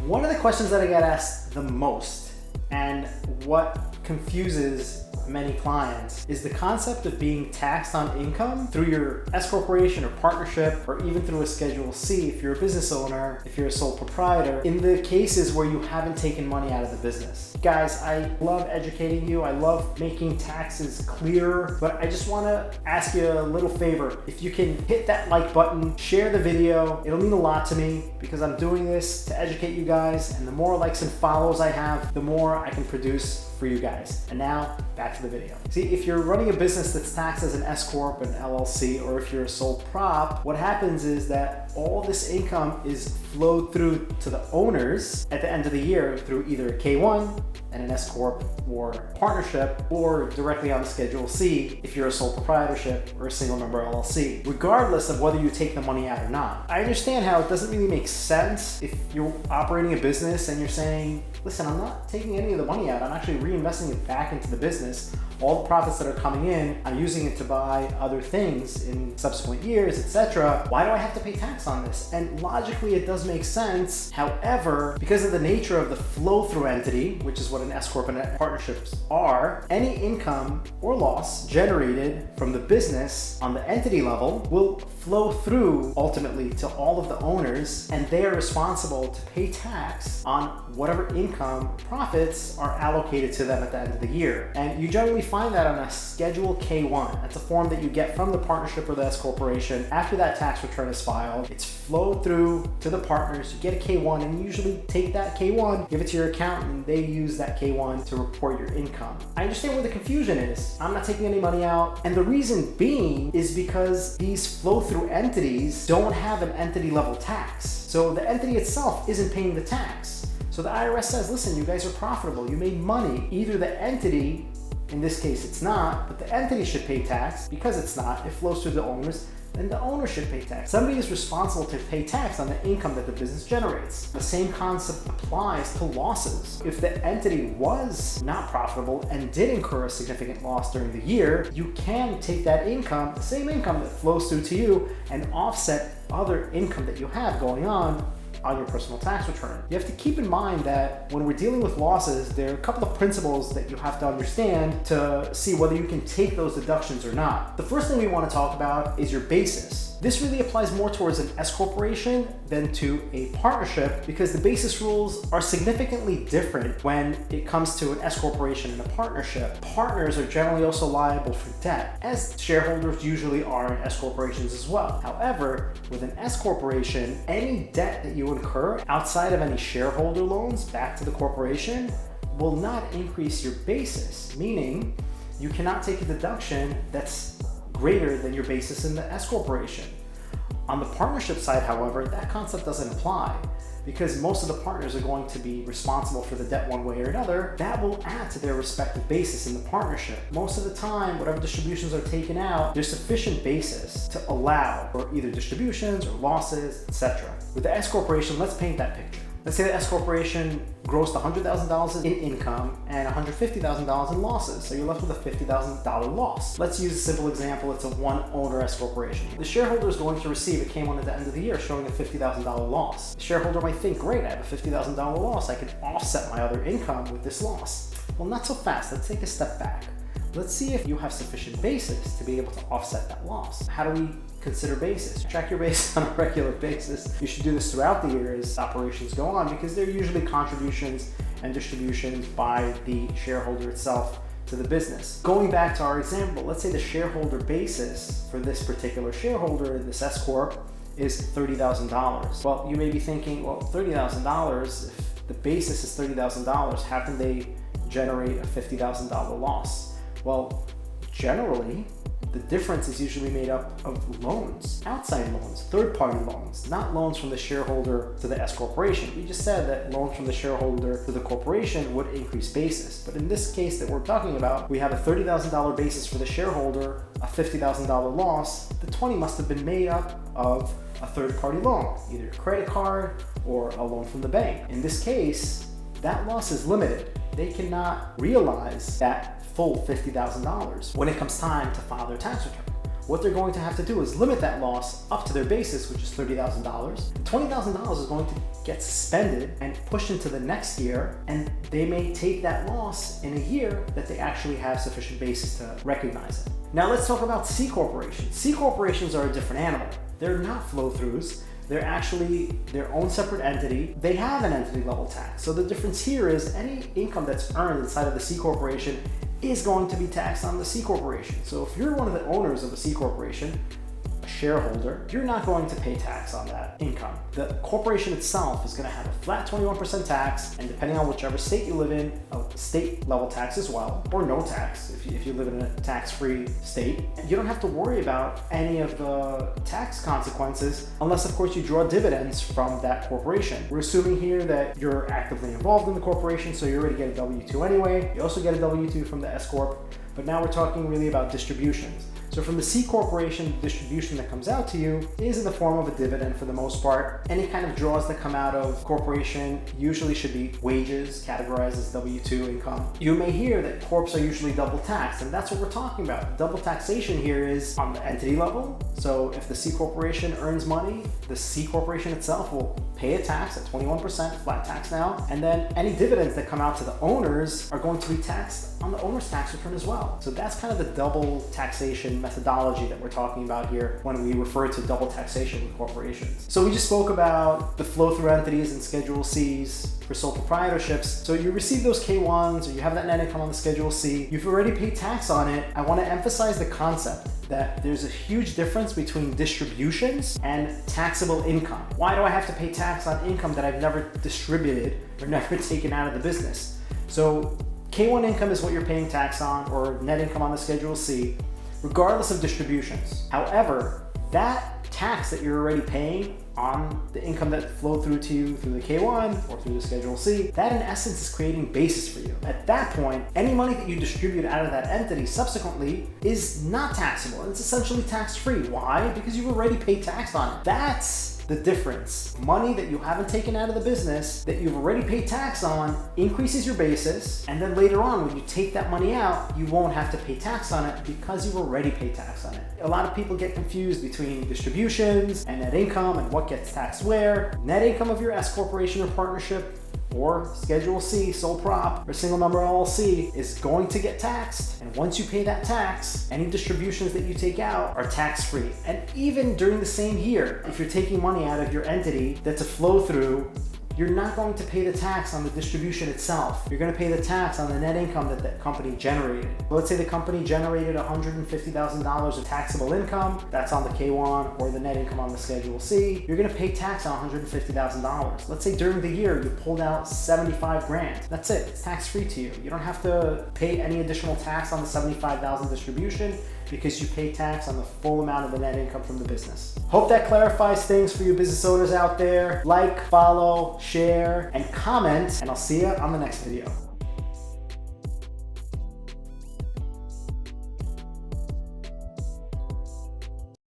One of the questions that I get asked the most, and what confuses many clients, is the concept of being taxed on income through your S corporation or partnership, or even through a Schedule C if you're a business owner, if you're a sole proprietor, in the cases where you haven't taken money out of the business. Guys, I love educating you. I love making taxes clearer, but I just want to ask you a little favor. If you can hit that like button, share the video, it'll mean a lot to me because I'm doing this to educate you guys, and the more likes and follows I have, the more I can produce for you guys. And now back to the video. See, if you're running a business that's taxed as an S Corp, an LLC, or if you're a sole prop, what happens is that all this income is flowed through to the owners at the end of the year through either a K1 and an S Corp or partnership, or directly on the Schedule C if you're a sole proprietorship or a single member LLC, regardless of whether you take the money out or not. I understand how it doesn't really make sense if you're operating a business and you're saying, listen, I'm not taking any of the money out, I'm actually reinvesting it back into the business. All the profits that are coming in, I'm using it to buy other things in subsequent years, etc. Why do I have to pay tax on this? And logically, it does make sense. However, because of the nature of the flow-through entity, which is what an S Corp and partnerships are, any income or loss generated from the business on the entity level will flow through ultimately to all of the owners, and they are responsible to pay tax on whatever income profits are allocated to them at the end of the year. And you generally find that on a Schedule K1. That's a form that you get from the partnership or the S corporation. After that tax return is filed, it's flowed through to the partners. You get a K1, and you usually take that K1, give it to your accountant, and they use that K1 to report your income. I understand where the confusion is. I'm not taking any money out, and the reason being is because these flow-through entities don't have an entity level tax. So the entity itself isn't paying the tax. So the IRS says, listen, you guys are profitable, you made money. Either the entity, in this case it's not, but the entity should pay tax. Because it's not, it flows through the owners, then the owner should pay tax. Somebody is responsible to pay tax on the income that the business generates. The same concept applies to losses. If the entity was not profitable and did incur a significant loss during the year, you can take that income, the same income that flows through to you, and offset other income that you have going on your personal tax return. You have to keep in mind that when we're dealing with losses, there are a couple of principles that you have to understand to see whether you can take those deductions or not. The first thing we want to talk about is your basis. This really applies more towards an S corporation than to a partnership, because the basis rules are significantly different when it comes to an S corporation and a partnership. Partners are generally also liable for debt, as shareholders usually are in S corporations as well. However, with an S corporation, any debt that you incur outside of any shareholder loans back to the corporation will not increase your basis, meaning you cannot take a deduction that's greater than your basis in the S corporation. On the partnership side, however, that concept doesn't apply, because most of the partners are going to be responsible for the debt one way or another. That will add to their respective basis in the partnership. Most of the time, whatever distributions are taken out, there's sufficient basis to allow for either distributions or losses, etc. With the S corporation, let's paint that picture. Let's say the S corporation grossed $100,000 in income and $150,000 in losses. So you're left with a $50,000 loss. Let's use a simple example. It's a one owner S corporation. The shareholder is going to receive a K1 at the end of the year showing a $50,000 loss. The shareholder might think, great, I have a $50,000 loss. I can offset my other income with this loss. Well, not so fast. Let's take a step back. Let's see if you have sufficient basis to be able to offset that loss. How do we consider basis? Track your basis on a regular basis. You should do this throughout the year as operations go on, because they're usually contributions and distributions by the shareholder itself to the business. Going back to our example, let's say the shareholder basis for this particular shareholder in this S Corp is $30,000. Well, you may be thinking, well, $30,000, if the basis is $30,000, how can they generate a $50,000 loss? Well, generally, the difference is usually made up of loans, outside loans, third-party loans, not loans from the shareholder to the S corporation. We just said that loans from the shareholder to the corporation would increase basis. But in this case that we're talking about, we have a $30,000 basis for the shareholder, a $50,000 loss. The 20 must have been made up of a third-party loan, either a credit card or a loan from the bank. In this case, that loss is limited. They cannot realize that full $50,000 when it comes time to file their tax return. what they're going to have to do is limit that loss up to their basis, which is $30,000. $20,000 is going to get suspended and pushed into the next year, and they may take that loss in a year that they actually have sufficient basis to recognize it. Now let's talk about C corporations. C corporations are a different animal. They're not flow-throughs. They're actually their own separate entity. They have an entity level tax. So the difference here is any income that's earned inside of the C corporation is going to be taxed on the C corporation. So if you're one of the owners of a C corporation, a shareholder, you're not going to pay tax on that income. The corporation itself is going to have a flat 21% tax, and depending on whichever state you live in, a state level tax as well, or no tax if you live in a tax-free state. You don't have to worry about any of the tax consequences unless, of course, you draw dividends from that corporation. We're assuming here that you're actively involved in the corporation, so you already get a W-2 anyway. You also get a W-2 from the S Corp, but now we're talking really about distributions. So from the C corporation, the distribution that comes out to you is in the form of a dividend for the most part. Any kind of draws that come out of corporation usually should be wages, categorized as W-2 income. You may hear that corps are usually double taxed, and that's what we're talking about. Double taxation here is on the entity level. So if the C corporation earns money, the C corporation itself will pay a tax at 21%, flat tax now, and then any dividends that come out to the owners are going to be taxed on the owner's tax return as well. So that's kind of the double taxation methodology that we're talking about here when we refer to double taxation with corporations. So we just spoke about the flow-through entities and Schedule Cs for sole proprietorships. So you receive those K1s, or you have that net income on the Schedule C, you've already paid tax on it. I want to emphasize the concept that there's a huge difference between distributions and taxable income. Why do I have to pay tax on income that I've never distributed or never taken out of the business? So K1 income is what you're paying tax on, or net income on the Schedule C, regardless of distributions. However, that tax that you're already paying on the income that flowed through to you through the K1 or through the Schedule C, that in essence is creating basis for you. At that point, any money that you distribute out of that entity subsequently is not taxable. It's essentially tax-free. Why? Because you've already paid tax on it. That's the difference. Money that you haven't taken out of the business that you've already paid tax on increases your basis, and then later on when you take that money out, you won't have to pay tax on it because you've already paid tax on it. A lot of people get confused between distributions and net income and what gets taxed where. Net income of your S corporation or partnership or Schedule C, sole prop, or single member LLC is going to get taxed. And once you pay that tax, any distributions that you take out are tax-free. And even during the same year, if you're taking money out of your entity that's a flow-through, you're not going to pay the tax on the distribution itself. You're going to pay the tax on the net income that that company generated. Let's say the company generated $150,000 of taxable income. That's on the K1 or the net income on the Schedule C. You're going to pay tax on $150,000. Let's say during the year you pulled out 75 grand. That's it. It's tax-free to you. You don't have to pay any additional tax on the 75,000 distribution because you pay tax on the full amount of the net income from the business. Hope that clarifies things for you business owners out there. Like, follow, share, and comment, and I'll see you on the next video.